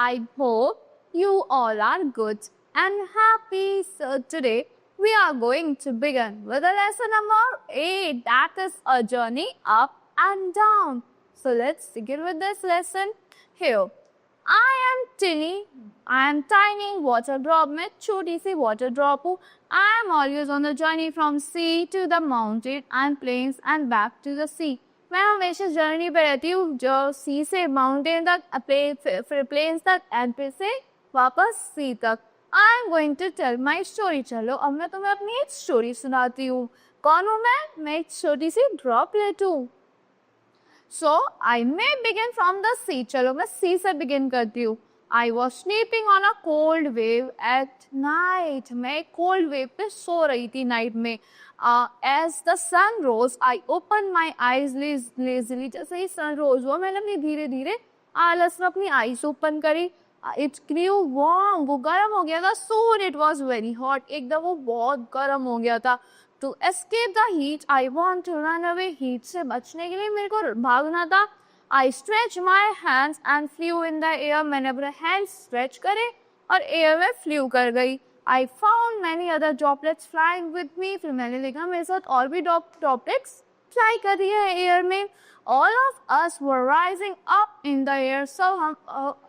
I hope you all are good and happy. So today we are going to begin with a lesson number 8, that is a journey up and down. So let's begin with this lesson. Here I am tiny water drop में छोटी सी water drop हूँ. I am always on the journey from sea to the mountain and plains and back to the sea. मैं हमेशा journey पे रहती हूँ, जो सी से माउंटेन तक, फिर प्लेन्स तक एंड फिर से वापस सी तक. I am going to tell my story. चलो अब मैं तुम्हें अपनी एक स्टोरी सुनाती हूँ. कौन हूँ मैं एक छोटी सी ड्रॉपलेट हूँ. सो आई मे बिगिन फ्रॉम द सी. चलो मैं सी से बिगिन करती हूँ. I was sleeping on a cold wave at night. मैं cold wave पे सो रही थी night में. As the sun rose, I opened my eyes lazily. जैसे ही sun rose हुआ, मैंने अपनी धीरे धीरे आलस में अपनी eyes open करी. It grew warm. वो गर्म हो गया था. Soon it was very hot. एकदम वो बहुत गर्म हो गया था. To escape the heat, I want to run away. Heat से बचने के लिए मेरे को भागना था. I stretched my hands and flew in the air. मैंने अपने hands stretch करे और air में flew कर गई. I found many other droplets flying with me. फिर मैंने देखा मेरे साथ और भी droplets fly कर रही है air में. All of us were rising up in the air. सब हम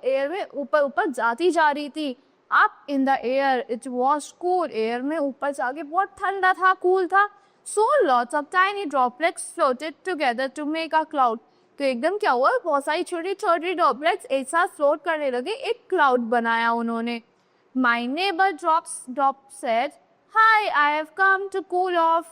air में ऊपर ऊपर जाती जा रही थी. Up in the air, it was cool. Air में ऊपर जाके बहुत ठंडा था, cool था. So lots of tiny droplets floated together to make a cloud. तो एकदम क्या हुआ, बहुत सारी छोटी छोटी ड्रॉपलेट्स एक साथ फ्लोट करने लगे, एक क्लाउड बनाया उन्होंने. My neighbour drop said, hi I have come to cool off.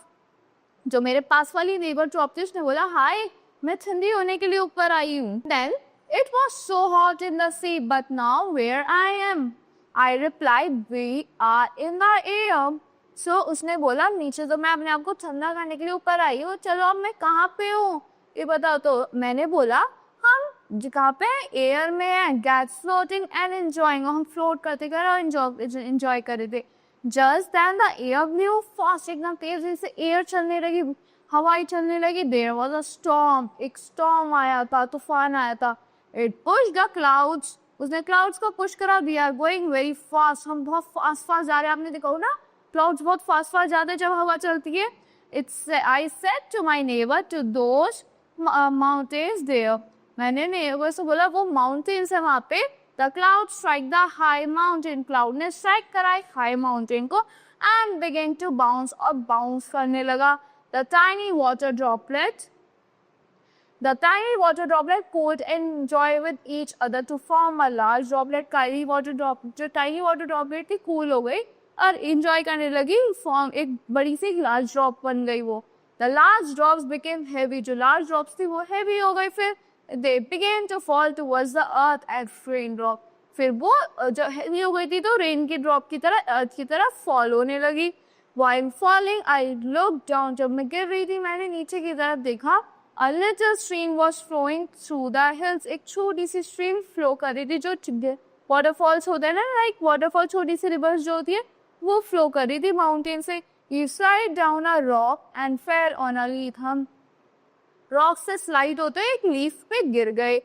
जो मेरे पास वाली नेबर ड्रॉप थी उसने बोला, हाय मैं ठंडी होने के लिए ऊपर आई हूँ. Then it was so hot in the sea but now where I am. I replied, we are in the air. So उसने बोला, नीचे तो मैं अपने आप को ठंडा करने के लिए ऊपर आई हूँ, चलो अब मैं कहाँ पे हूँ ये बताओ. तो मैंने बोला, हम जगह पे एयर में है, गैस फ्लोटिंग एंड एंजॉइंग. हम फ्लोट करते कर और एंजॉय कर रहे थे. Just then the air blew fast. एकदम तेजी से एयर चलने लगी, हवाई चलने लगी. There was a storm. एक स्टॉर्म आया था, तूफान आया था. It pushed the clouds. उसने क्लाउड्स को पुश करा दिया. Going very fast. हम बहुत फास्ट जा रहे हैं. आपने देखा हो ना, क्लाउड्स बहुत फास्ट जाते हैं जब हवा चलती है. It's I said to my neighbour to those mountains there. मैंने नेबर से बोला, वो माउंटेन्स है वहाँ पे. The cloud strike the high mountain. Cloud ने स्ट्राइक करा हाई माउंटेन को एंड बिगेन टू बाउंस. और बाउंस करने लगा. The tiny water droplet could enjoy with each other to form a large droplet. जो टाइनी वाटर ड्रॉपलेट थी cool हो गई और इंजॉय करने लगी. फॉर्म एक बड़ी सी लार्ज ड्रॉप बन गई वो. The large drops became heavy. जो large drops थी वो heavy हो गई. फिर they began to fall towards the earth as rain drop. फिर वो जब heavy हो गई थी तो rain की drop की तरह earth की तरह fall होने लगी. While falling, I looked down. जब मैं गिर रही थी मैंने नीचे की तरफ देखा. A little stream was flowing through the hills. एक छोटी सी stream flow कर रही थी. जो waterfalls होते हैं ना, like waterfall छोटी सी rivers जो होती है वो flow कर रही थी mountain से. He slid down a rock and fell on a leaf. हम rock से slide होते एक leaf पे गिर गए.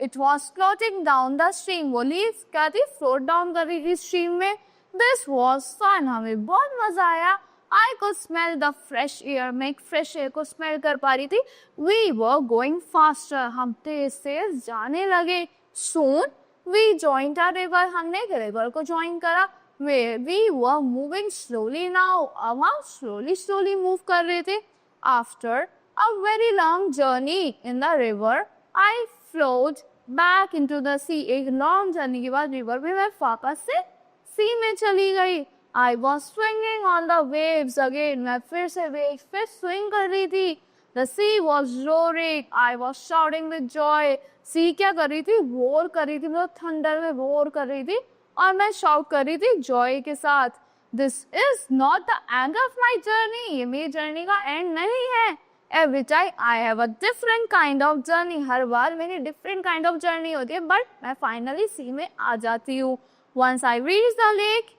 It was floating down the stream. वो leaf क्या थी, float down कर रही थी stream में. This was fun. हमें बहुत मजा आया. I could smell the fresh air. मैं एक fresh air को smell कर पा रही थी. We were going faster. हम तेज तेज जाने लगे. Soon we joined a river. हमने एक river को join करा. Where we were moving slowly now. अब हम slowly move कर रहे थे. After a very long journey in the river, I floated back into the sea. एक long journey के बाद river में मैं वापस से sea में चली गई. I was swinging on the waves again. मैं फिर से waves पे swing कर रही थी. The sea was roaring. I was shouting with joy. Sea क्या कर रही थी, roar कर रही थी. मतलब thunder में roar कर रही थी और मैं शाउट कर रही थी जॉय के साथ. This is not the end of my journey. ये मेरी जर्नी का एंड नहीं है. Every time I have a different kind of journey. हर बार मेरी डिफरेंट काइंड ऑफ जर्नी होती है, बट मैं फाइनली सी में आ जाती हूँ. Once I reach the lake.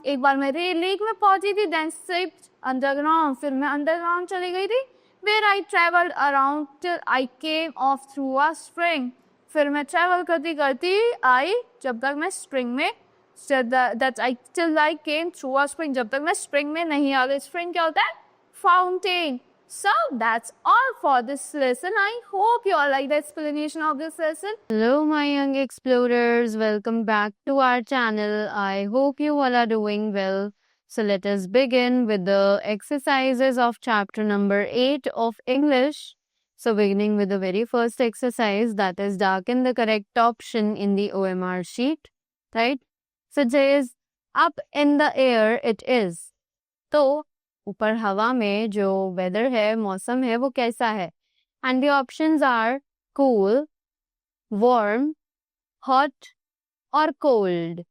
एक बार मैं लेक में पहुंची थी. Then slipped underground. फिर मैं अंडरग्राउंड चली गई थी. where I traveled around till I came off through a spring. फिर मैं ट्रैवल करती करती आई जब तक मैं स्प्रिंग में that I till I came through a spring. जब तक मैं स्प्रिंग में नहीं आ गई. स्प्रिंग क्या होता है? Fountain. So that's all for this lesson. I hope you all like the explanation of this lesson. Hello my young explorers, welcome back to our channel. I hope you all are doing well. So let us begin with the exercises of chapter number 8 of English. So beginning with the very first exercise, that is darken the correct option in the OMR sheet, right? So says up in the air it is. तो ऊपर हवा में जो weather है, मौसम है, वो कैसा है? And the options are cool, warm, hot और cold.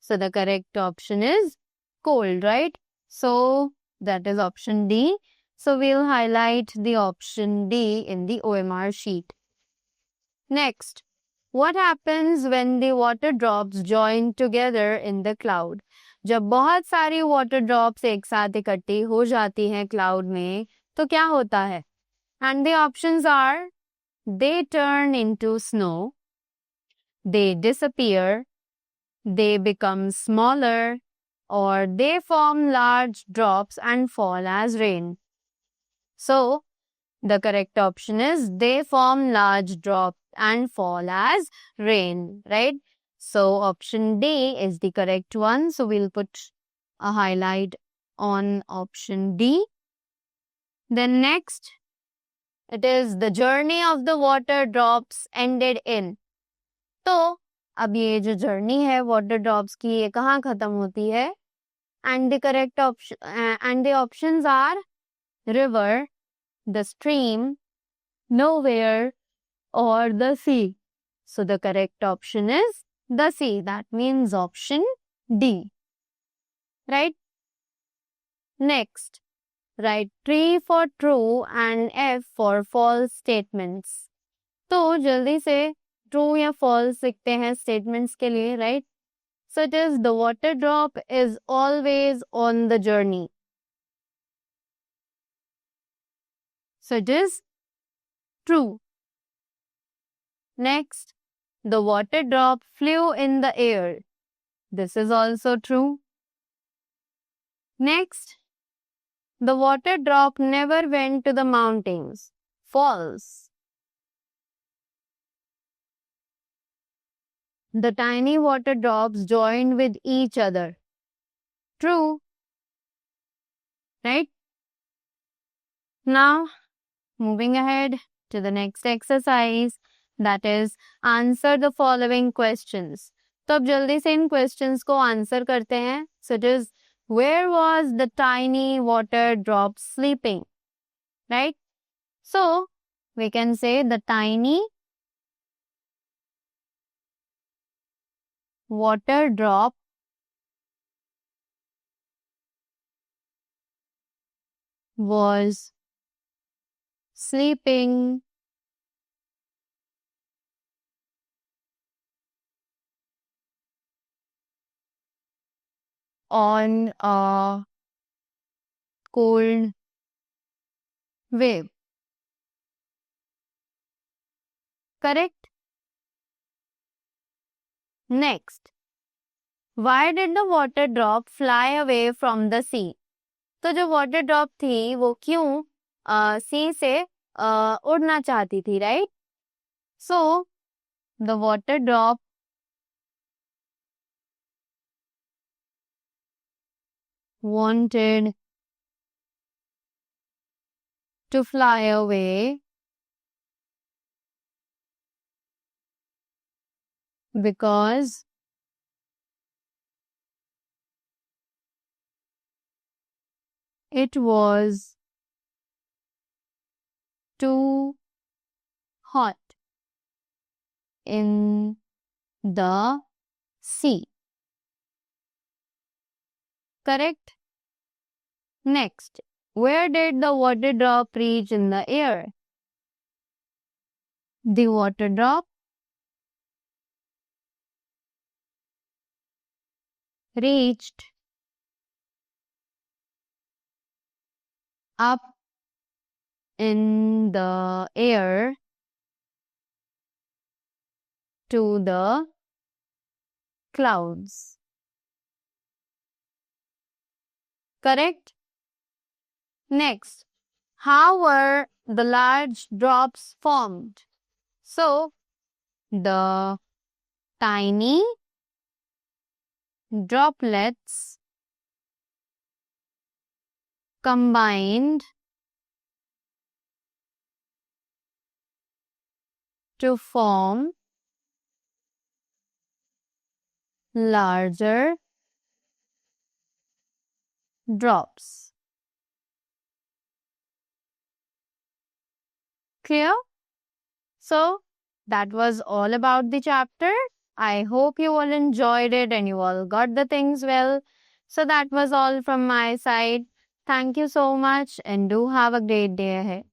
So the correct option is cold, right? So that is option D. So we'll highlight the option D in the OMR sheet. Next, what happens when the water drops join together in the cloud? जब बहुत सारी water drops एक साथ इकट्ठी हो जाती हैं cloud में, तो क्या होता है? And the options are they turn into snow, they disappear, they become smaller, or they form large drops and fall as rain. So, the correct option is they form large drops and fall as rain, right? So, option D is the correct one. So, we'll put a highlight on option D. Then next, it is the journey of the water drops ended in. तो अब ये जो journey है water drops की, ये कहाँ खत्म होती है? And the correct option and the options are river, the stream, nowhere और the sea. So the correct option is the sea. That means option D, right? Next, write T for true and F for false statements. तो जल्दी से true या false लिखते हैं statements के लिए, right? So it is the water drop is always on the journey. So it is true. Next, the water drop flew in the air. This is also true. Next, the water drop never went to the mountains. False. The tiny water drops joined with each other. True. Right? Now, moving ahead to the next exercise, that is answer the following questions. तो अब जल्दी से इन questions को answer करते हैं. So it is, where was the tiny water drop sleeping? Right? So, we can say the tiny water drop was sleeping on a cold wave. Correct? Next, why did the water drop fly away from the sea? तो जो water drop थी वो क्यों सी से उड़ना चाहती थी, right? So the water drop wanted to fly away because it was too hot in the sea. Correct? Next, where did the water drop reach in the air? The water drop reached up in the air to the clouds. Correct? Next, how were the large drops formed? So, the tiny droplets combined to form larger drops. Clear? So, that was all about the chapter. I hope you all enjoyed it and you all got the things well. So, that was all from my side. Thank you so much and do have a great day ahead.